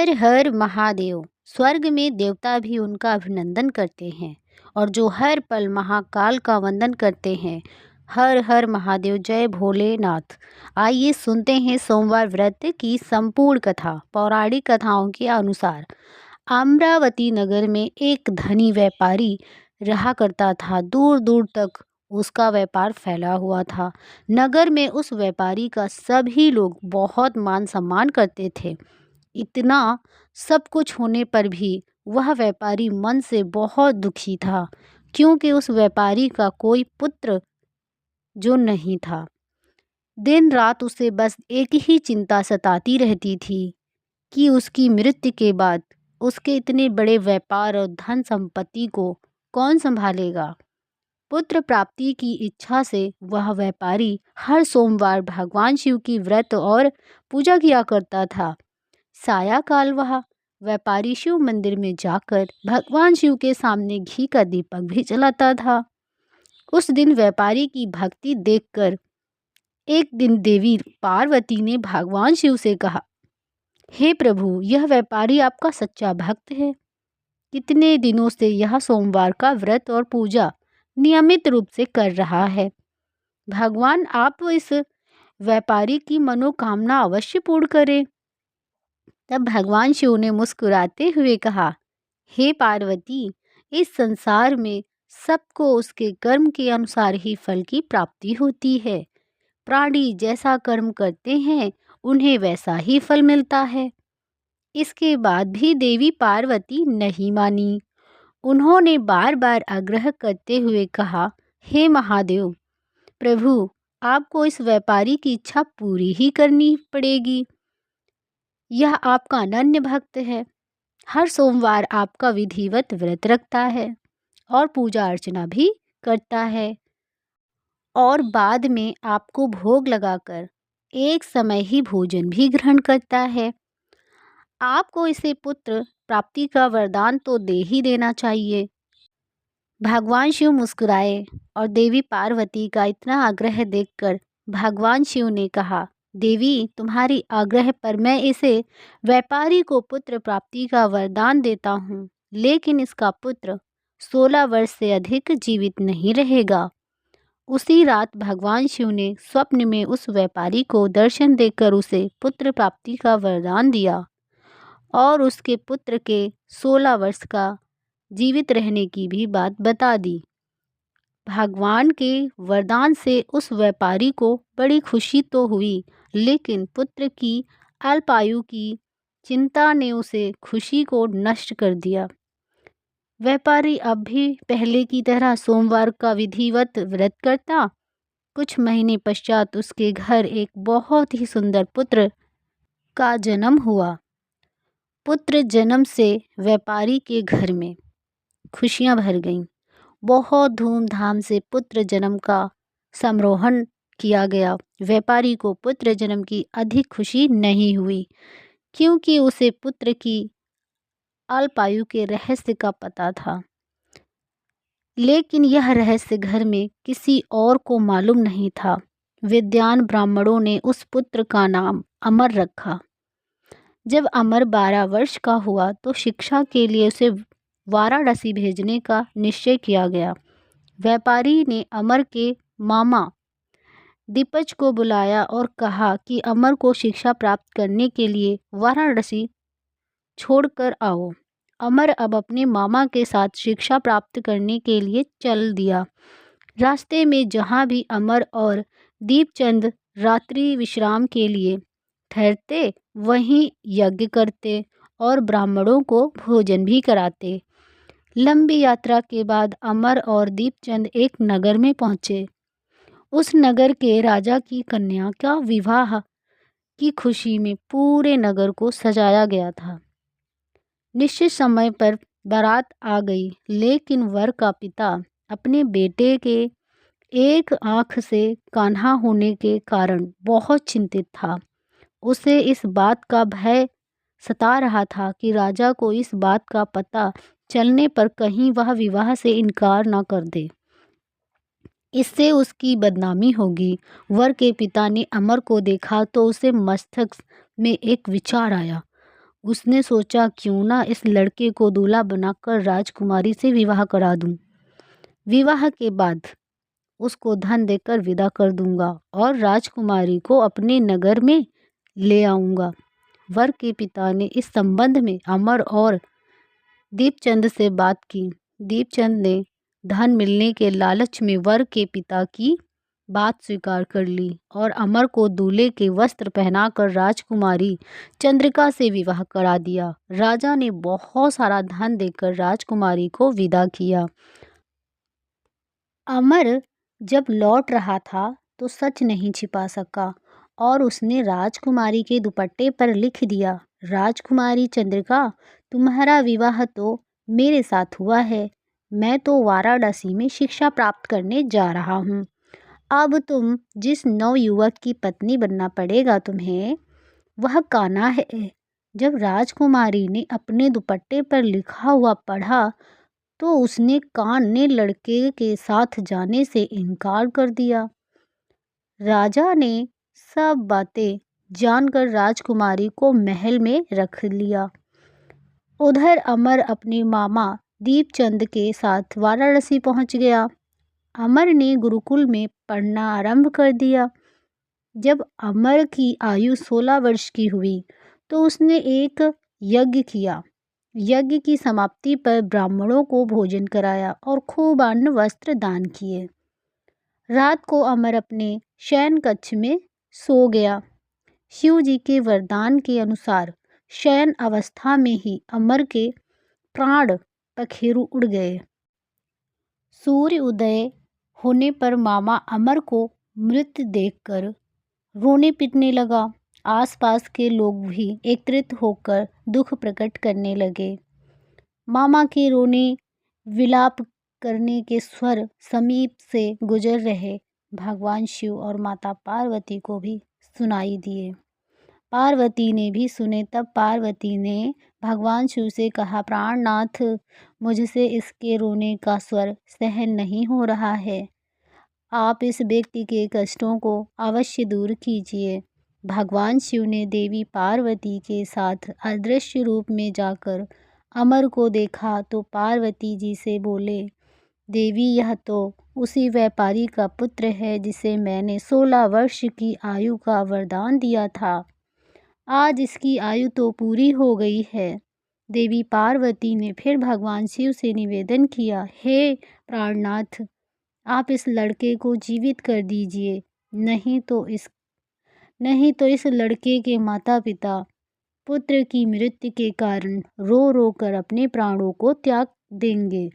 हर हर महादेव। स्वर्ग में देवता भी उनका अभिनंदन करते हैं और जो हर पल महाकाल का वंदन करते हैं। हर हर महादेव, जय भोलेनाथ। आइए सुनते हैं सोमवार व्रत की संपूर्ण कथा। पौराणिक कथाओं के अनुसार अमरावती नगर में एक धनी व्यापारी रहा करता था। दूर दूर तक उसका व्यापार फैला हुआ था। नगर में उस व्यापारी का सभी लोग बहुत मान सम्मान करते थे। इतना सब कुछ होने पर भी वह व्यापारी मन से बहुत दुखी था, क्योंकि उस व्यापारी का कोई पुत्र जो नहीं था। दिन रात उसे बस एक ही चिंता सताती रहती थी कि उसकी मृत्यु के बाद उसके इतने बड़े व्यापार और धन संपत्ति को कौन संभालेगा। पुत्र प्राप्ति की इच्छा से वह व्यापारी हर सोमवार भगवान शिव की व्रत और पूजा किया करता था। सायाकाल वह व्यापारी शिव मंदिर में जाकर भगवान शिव के सामने घी का दीपक भी जलाता था। उस दिन व्यापारी की भक्ति देखकर एक दिन देवी पार्वती ने भगवान शिव से कहा, हे प्रभु, यह व्यापारी आपका सच्चा भक्त है। कितने दिनों से यह सोमवार का व्रत और पूजा नियमित रूप से कर रहा है। भगवान, आप इस व्यापारी की मनोकामना अवश्य पूर्ण करें। तब भगवान शिव ने मुस्कुराते हुए कहा, हे पार्वती, इस संसार में सबको उसके कर्म के अनुसार ही फल की प्राप्ति होती है। प्राणी जैसा कर्म करते हैं उन्हें वैसा ही फल मिलता है। इसके बाद भी देवी पार्वती नहीं मानी। उन्होंने बार बार आग्रह करते हुए कहा, हे महादेव प्रभु, आपको इस व्यापारी की इच्छा पूरी ही करनी पड़ेगी। यह आपका अनन्य भक्त है, हर सोमवार आपका विधिवत व्रत रखता है और पूजा अर्चना भी करता है और बाद में आपको भोग लगाकर एक समय ही भोजन भी ग्रहण करता है। आपको इसे पुत्र प्राप्ति का वरदान तो दे ही देना चाहिए। भगवान शिव मुस्कुराए और देवी पार्वती का इतना आग्रह देखकर भगवान शिव ने कहा, देवी, तुम्हारी आग्रह पर मैं इसे व्यापारी को पुत्र प्राप्ति का वरदान देता हूँ, लेकिन इसका पुत्र 16 वर्ष से अधिक जीवित नहीं रहेगा। उसी रात भगवान शिव ने स्वप्न में उस व्यापारी को दर्शन देकर उसे पुत्र प्राप्ति का वरदान दिया और उसके पुत्र के 16 वर्ष का जीवित रहने की भी बात बता दी। भगवान के वरदान से उस व्यापारी को बड़ी खुशी तो हुई, लेकिन पुत्र की अल्पायु की चिंता ने उसे खुशी को नष्ट कर दिया। व्यापारी अब भी पहले की तरह सोमवार का विधिवत व्रत करता। कुछ महीने पश्चात उसके घर एक बहुत ही सुंदर पुत्र का जन्म हुआ। पुत्र जन्म से व्यापारी के घर में खुशियां भर गईं। बहुत धूमधाम से पुत्र जन्म का समारोहण किया गया। व्यापारी को पुत्र जन्म की अधिक खुशी नहीं हुई, क्योंकि उसे पुत्र की अल्पायु के रहस्य का पता था। लेकिन यह रहस्य घर में किसी और को मालूम नहीं था। विद्वान ब्राह्मणों ने उस पुत्र का नाम अमर रखा। जब अमर 12 वर्ष का हुआ तो शिक्षा के लिए उसे वाराणसी भेजने का निश्चय किया गया। व्यापारी ने अमर के मामा दीपज को बुलाया और कहा कि अमर को शिक्षा प्राप्त करने के लिए वाराणसी छोड़कर आओ। अमर अब अपने मामा के साथ शिक्षा प्राप्त करने के लिए चल दिया। रास्ते में जहाँ भी अमर और दीपचंद रात्रि विश्राम के लिए ठहरते, वहीं यज्ञ करते और ब्राह्मणों को भोजन भी कराते। लंबी यात्रा के बाद अमर और दीपचंद एक नगर में पहुँचे। उस नगर के राजा की कन्या का विवाह की खुशी में पूरे नगर को सजाया गया था। निश्चित समय पर बारात आ गई, लेकिन वर का पिता अपने बेटे के एक आँख से कान्हा होने के कारण बहुत चिंतित था। उसे इस बात का भय सता रहा था कि राजा को इस बात का पता चलने पर कहीं वह विवाह से इनकार न कर दे, इससे उसकी बदनामी होगी। वर के पिता ने अमर को देखा तो उसे मस्तक में एक विचार आया। उसने सोचा क्यों ना इस लड़के को दूल्हा बनाकर राजकुमारी से विवाह करा दूं। विवाह के बाद उसको धन देकर विदा कर दूंगा और राजकुमारी को अपने नगर में ले आऊंगा। वर के पिता ने इस संबंध में अमर और दीपचंद से बात की। दीपचंद ने धन मिलने के लालच में वर के पिता की बात स्वीकार कर ली और अमर को दूल्हे के वस्त्र पहनाकर राजकुमारी चंद्रिका से विवाह करा दिया। राजा ने बहुत सारा धन देकर राजकुमारी को विदा किया। अमर जब लौट रहा था तो सच नहीं छिपा सका और उसने राजकुमारी के दुपट्टे पर लिख दिया, राजकुमारी चंद्रिका, तुम्हारा विवाह तो मेरे साथ हुआ है। मैं तो वाराणसी में शिक्षा प्राप्त करने जा रहा हूँ। अब तुम जिस नवयुवक की पत्नी बनना पड़ेगा तुम्हें, वह कान्हा है। जब राजकुमारी ने अपने दुपट्टे पर लिखा हुआ पढ़ा तो उसने कान ने लड़के के साथ जाने से इनकार कर दिया। राजा ने सब बातें जानकर राजकुमारी को महल में रख लिया। उधर अमर अपने मामा दीपचंद के साथ वाराणसी पहुंच गया। अमर ने गुरुकुल में पढ़ना आरंभ कर दिया। जब अमर की आयु 16 वर्ष की हुई तो उसने एक यज्ञ किया। यज्ञ की समाप्ति पर ब्राह्मणों को भोजन कराया और खूब अन्न वस्त्र दान किए। रात को अमर अपने शयन कक्ष में सो गया। शिव जी के वरदान के अनुसार शयन अवस्था में ही अमर के प्राण पखेरु उड़ गए। सूर्य उदय होने पर मामा अमर को मृत देखकर रोने पिटने लगा। आसपास के लोग भी एकत्रित होकर दुख प्रकट करने लगे। मामा के रोने विलाप करने के स्वर समीप से गुजर रहे भगवान शिव और माता पार्वती को भी सुनाई दिए। पार्वती ने भी सुने। तब पार्वती ने भगवान शिव से कहा, प्राणनाथ, मुझसे इसके रोने का स्वर सहन नहीं हो रहा है। आप इस व्यक्ति के कष्टों को अवश्य दूर कीजिए। भगवान शिव ने देवी पार्वती के साथ अदृश्य रूप में जाकर अमर को देखा तो पार्वती जी से बोले, देवी, यह तो उसी व्यापारी का पुत्र है जिसे मैंने 16 वर्ष की आयु का वरदान दिया था। आज इसकी आयु तो पूरी हो गई है। देवी पार्वती ने फिर भगवान शिव से निवेदन किया, हे प्राणनाथ, आप इस लड़के को जीवित कर दीजिए, नहीं तो इस लड़के के माता पिता पुत्र की मृत्यु के कारण रो रो कर अपने प्राणों को त्याग देंगे।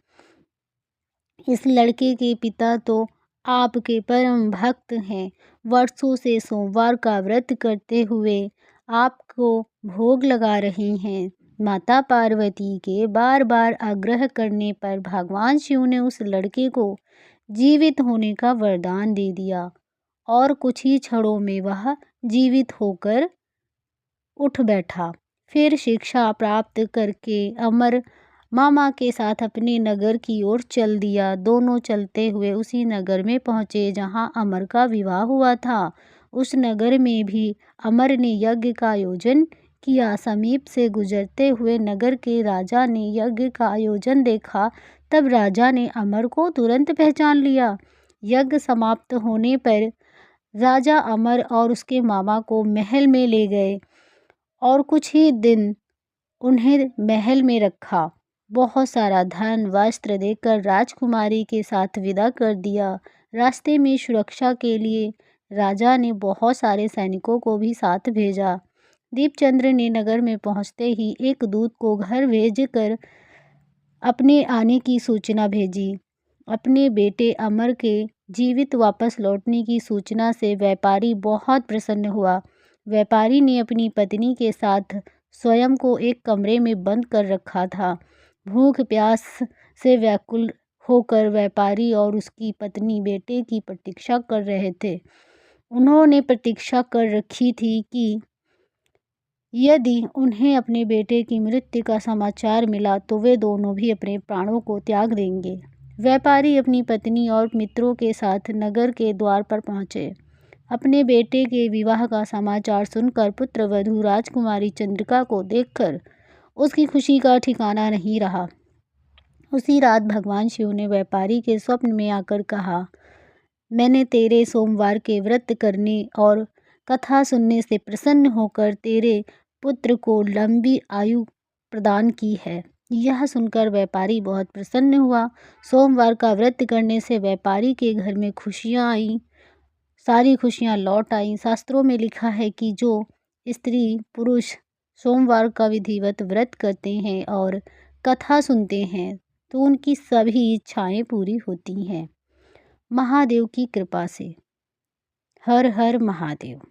इस लड़के के पिता तो आपके परम भक्त हैं। वर्षों से सोमवार का व्रत करते हुए आपको भोग लगा रही हैं। माता पार्वती के बार बार आग्रह करने पर भगवान शिव ने उस लड़के को जीवित होने का वरदान दे दिया और कुछ ही क्षणों में वह जीवित होकर उठ बैठा। फिर शिक्षा प्राप्त करके अमर मामा के साथ अपने नगर की ओर चल दिया। दोनों चलते हुए उसी नगर में पहुँचे जहाँ अमर का विवाह हुआ था। उस नगर में भी अमर ने यज्ञ का आयोजन किया। समीप से गुजरते हुए नगर के राजा ने यज्ञ का आयोजन देखा। तब राजा ने अमर को तुरंत पहचान लिया। यज्ञ समाप्त होने पर राजा अमर और उसके मामा को महल में ले गए और कुछ ही दिन उन्हें महल में रखा। बहुत सारा धन वस्त्र देकर राजकुमारी के साथ विदा कर दिया। रास्ते में सुरक्षा के लिए राजा ने बहुत सारे सैनिकों को भी साथ भेजा। दीपचंद्र ने नगर में पहुंचते ही एक दूत को घर भेजकर अपने आने की सूचना भेजी। अपने बेटे अमर के जीवित वापस लौटने की सूचना से व्यापारी बहुत प्रसन्न हुआ। व्यापारी ने अपनी पत्नी के साथ स्वयं को एक कमरे में बंद कर रखा था। भूख प्यास से व्याकुल होकर व्यापारी और उसकी पत्नी बेटे की प्रतीक्षा कर रहे थे। उन्होंने प्रतीक्षा कर रखी थी कि यदि उन्हें अपने बेटे की मृत्यु का समाचार मिला तो वे दोनों भी अपने प्राणों को त्याग देंगे। व्यापारी अपनी पत्नी और मित्रों के साथ नगर के द्वार पर पहुंचे। अपने बेटे के विवाह का समाचार सुनकर पुत्रवधू राजकुमारी चंद्रिका को देखकर उसकी खुशी का ठिकाना नहीं रहा। उसी रात भगवान शिव ने व्यापारी के स्वप्न में आकर कहा, मैंने तेरे सोमवार के व्रत करने और कथा सुनने से प्रसन्न होकर तेरे पुत्र को लंबी आयु प्रदान की है। यह सुनकर व्यापारी बहुत प्रसन्न हुआ। सोमवार का व्रत करने से व्यापारी के घर में खुशियाँ आईं, सारी खुशियाँ लौट आईं। शास्त्रों में लिखा है कि जो स्त्री पुरुष सोमवार का विधिवत व्रत करते हैं और कथा सुनते हैं तो उनकी सभी इच्छाएं पूरी होती हैं। महादेव की कृपा से। हर हर महादेव।